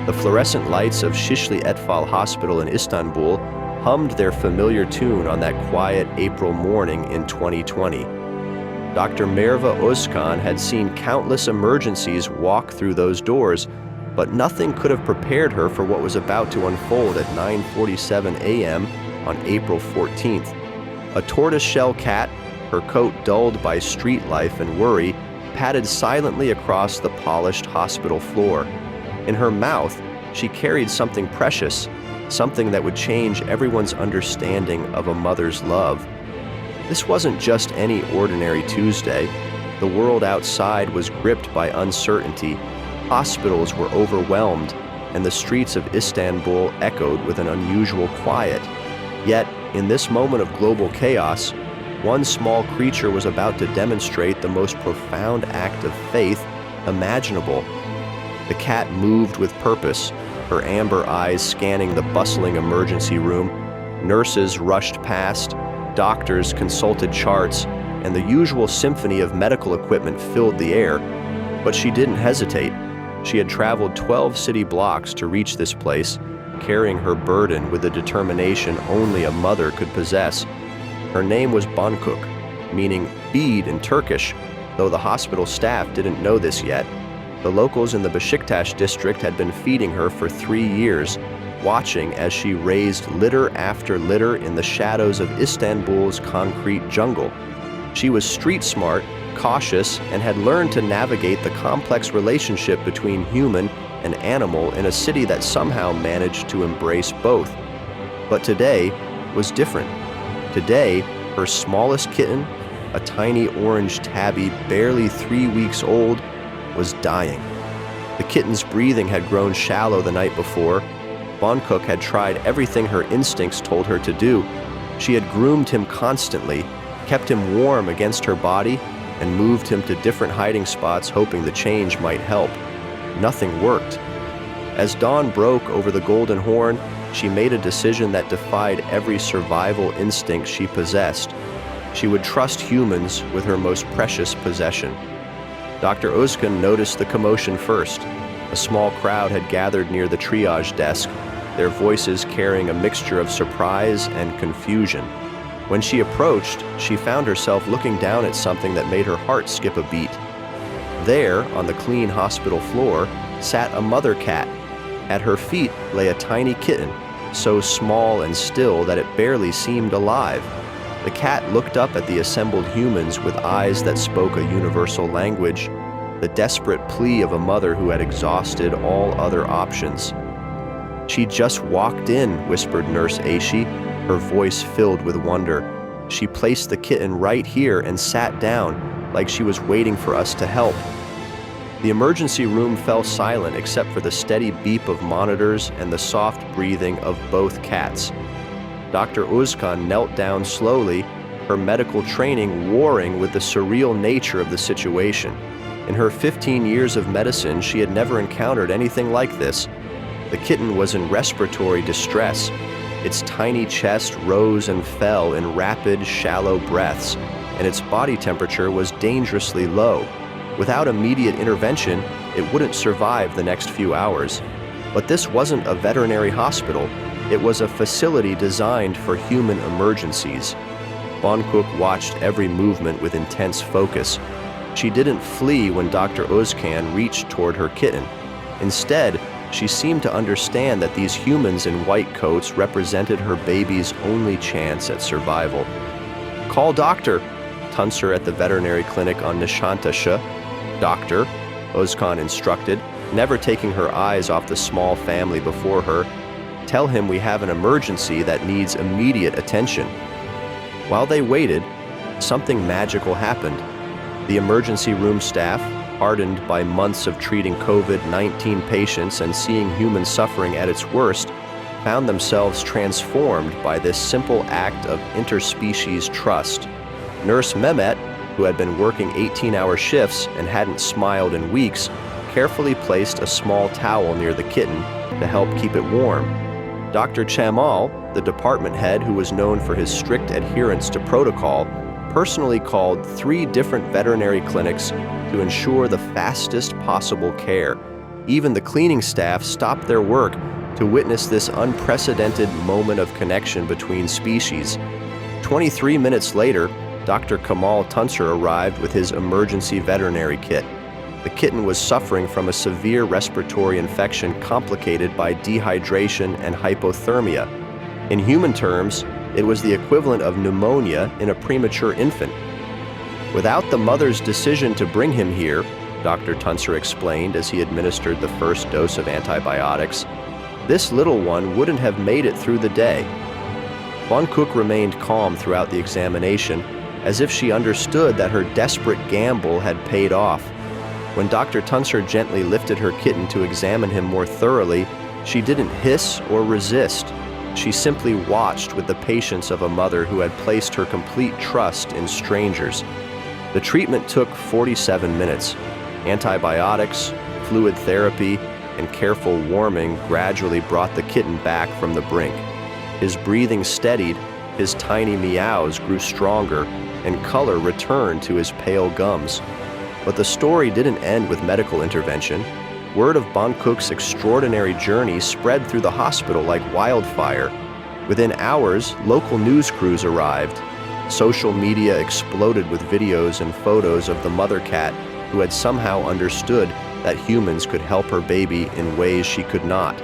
The fluorescent lights of Şişli Etfal Hospital in Istanbul hummed their familiar tune on that quiet April morning in 2020. Dr. Merve Özkan had seen countless emergencies walk through those doors, but nothing could have prepared her for what was about to unfold at 9:47 a.m. on April 14th. A tortoiseshell cat, her coat dulled by street life and worry, padded silently across the polished hospital floor. In her mouth, she carried something precious, something that would change everyone's understanding of a mother's love. This wasn't just any ordinary Tuesday. The world outside was gripped by uncertainty. Hospitals were overwhelmed, and the streets of Istanbul echoed with an unusual quiet. Yet, in this moment of global chaos, one small creature was about to demonstrate the most profound act of faith imaginable. The cat moved with purpose, her amber eyes scanning the bustling emergency room. Nurses rushed past, doctors consulted charts, and the usual symphony of medical equipment filled the air. But she didn't hesitate. She had traveled 12 city blocks to reach this place, carrying her burden with a determination only a mother could possess. Her name was Bonkuk, meaning bead in Turkish, though the hospital staff didn't know this yet. The locals in the Beşiktaş district had been feeding her for 3 years, watching as she raised litter after litter in the shadows of Istanbul's concrete jungle. She was street smart, cautious, and had learned to navigate the complex relationship between human and animal in a city that somehow managed to embrace both. But today was different. Today, her smallest kitten, a tiny orange tabby barely 3 weeks old, was dying. The kitten's breathing had grown shallow the night before. Bonkuk had tried everything her instincts told her to do. She had groomed him constantly, kept him warm against her body, and moved him to different hiding spots hoping the change might help. Nothing worked. As dawn broke over the Golden Horn, she made a decision that defied every survival instinct she possessed. She would trust humans with her most precious possession. Dr. Özkan noticed the commotion first. A small crowd had gathered near the triage desk, their voices carrying a mixture of surprise and confusion. When she approached, she found herself looking down at something that made her heart skip a beat. There, on the clean hospital floor, sat a mother cat. At her feet lay a tiny kitten, so small and still that it barely seemed alive. The cat looked up at the assembled humans with eyes that spoke a universal language, the desperate plea of a mother who had exhausted all other options. "She just walked in," whispered Nurse Aishi, her voice filled with wonder. "She placed the kitten right here and sat down, like she was waiting for us to help." The emergency room fell silent except for the steady beep of monitors and the soft breathing of both cats. Dr. Özkan knelt down slowly, her medical training warring with the surreal nature of the situation. In her 15 years of medicine, she had never encountered anything like this. The kitten was in respiratory distress. Its tiny chest rose and fell in rapid, shallow breaths, and its body temperature was dangerously low. Without immediate intervention, it wouldn't survive the next few hours. But this wasn't a veterinary hospital. It was a facility designed for human emergencies. Bonkuk watched every movement with intense focus. She didn't flee when Dr. Özkan reached toward her kitten. Instead, she seemed to understand that these humans in white coats represented her baby's only chance at survival. "Call doctor," Tuncer at the veterinary clinic on Nişantaşı. "Doctor," Özkan instructed, never taking her eyes off the small family before her. "Tell him we have an emergency that needs immediate attention." While they waited, something magical happened. The emergency room staff, hardened by months of treating COVID-19 patients and seeing human suffering at its worst, found themselves transformed by this simple act of interspecies trust. Nurse Mehmet, who had been working 18-hour shifts and hadn't smiled in weeks, carefully placed a small towel near the kitten to help keep it warm. Dr. Chamal, the department head who was known for his strict adherence to protocol, personally called 3 different veterinary clinics to ensure the fastest possible care. Even the cleaning staff stopped their work to witness this unprecedented moment of connection between species. 23 minutes later, Dr. Kamal Tunser arrived with his emergency veterinary kit. The kitten was suffering from a severe respiratory infection complicated by dehydration and hypothermia. In human terms, it was the equivalent of pneumonia in a premature infant. Without the mother's decision to bring him here, Dr. Tunser explained as he administered the first dose of antibiotics, this little one wouldn't have made it through the day. Boncook remained calm throughout the examination, as if she understood that her desperate gamble had paid off. When Dr. Tunser gently lifted her kitten to examine him more thoroughly, she didn't hiss or resist. She simply watched with the patience of a mother who had placed her complete trust in strangers. The treatment took 47 minutes. Antibiotics, fluid therapy, and careful warming gradually brought the kitten back from the brink. His breathing steadied, his tiny meows grew stronger, and color returned to his pale gums. But the story didn't end with medical intervention. Word of Boncook's extraordinary journey spread through the hospital like wildfire. Within hours, local news crews arrived. Social media exploded with videos and photos of the mother cat who had somehow understood that humans could help her baby in ways she could not.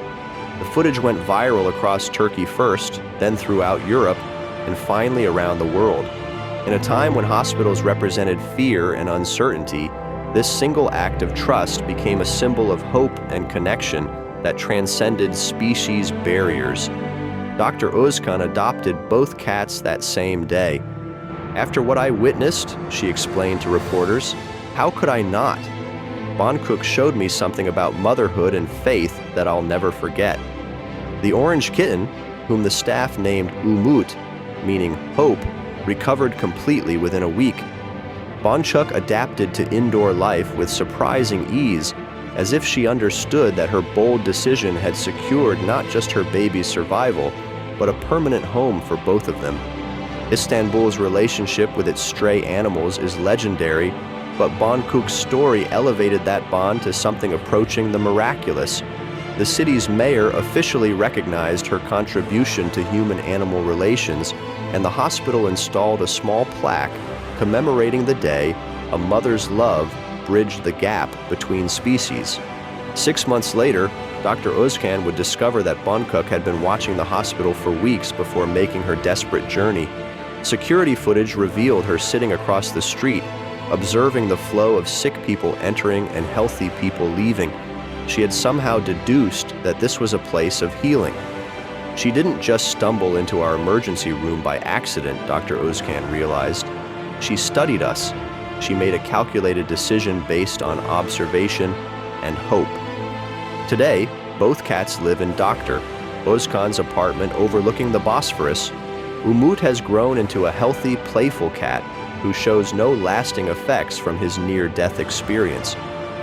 The footage went viral across Turkey first, then throughout Europe, and finally around the world. In a time when hospitals represented fear and uncertainty, this single act of trust became a symbol of hope and connection that transcended species barriers. Dr. Özkan adopted both cats that same day. After what I witnessed, she explained to reporters, how could I not? Boncook showed me something about motherhood and faith that I'll never forget. The orange kitten, whom the staff named Umut, meaning hope, recovered completely within a week. Boncook adapted to indoor life with surprising ease, as if she understood that her bold decision had secured not just her baby's survival, but a permanent home for both of them. Istanbul's relationship with its stray animals is legendary, but Boncook's story elevated that bond to something approaching the miraculous. The city's mayor officially recognized her contribution to human-animal relations, and the hospital installed a small plaque commemorating the day a mother's love bridged the gap between species. 6 months later, Dr. Özkan would discover that Boncook had been watching the hospital for weeks before making her desperate journey. Security footage revealed her sitting across the street, observing the flow of sick people entering and healthy people leaving. She had somehow deduced that this was a place of healing. She didn't just stumble into our emergency room by accident, Dr. Özkan realized. She studied us. She made a calculated decision based on observation and hope. Today, both cats live in Dr. Özkan's apartment overlooking the Bosphorus. Umut has grown into a healthy, playful cat who shows no lasting effects from his near-death experience.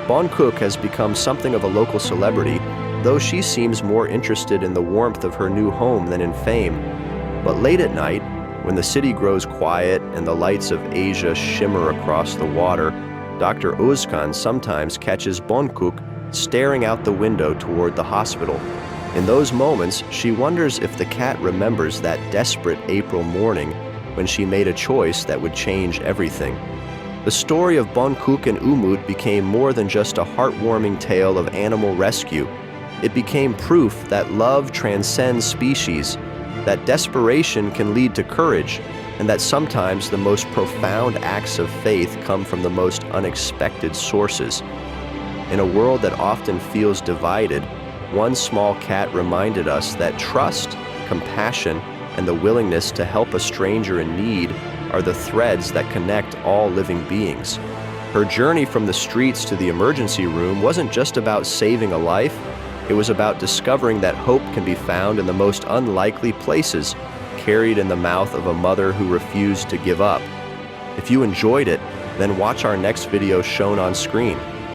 Boncook has become something of a local celebrity, though she seems more interested in the warmth of her new home than in fame. But late at night, when the city grows quiet and the lights of Asia shimmer across the water, Dr. Özkan sometimes catches Boncook staring out the window toward the hospital. In those moments, she wonders if the cat remembers that desperate April morning when she made a choice that would change everything. The story of Boncook and Umut became more than just a heartwarming tale of animal rescue. It became proof that love transcends species, that desperation can lead to courage, and that sometimes the most profound acts of faith come from the most unexpected sources. In a world that often feels divided, one small cat reminded us that trust, compassion, and the willingness to help a stranger in need are the threads that connect all living beings. Her journey from the streets to the emergency room wasn't just about saving a life, it was about discovering that hope can be found in the most unlikely places, carried in the mouth of a mother who refused to give up. If you enjoyed it, then watch our next video shown on screen.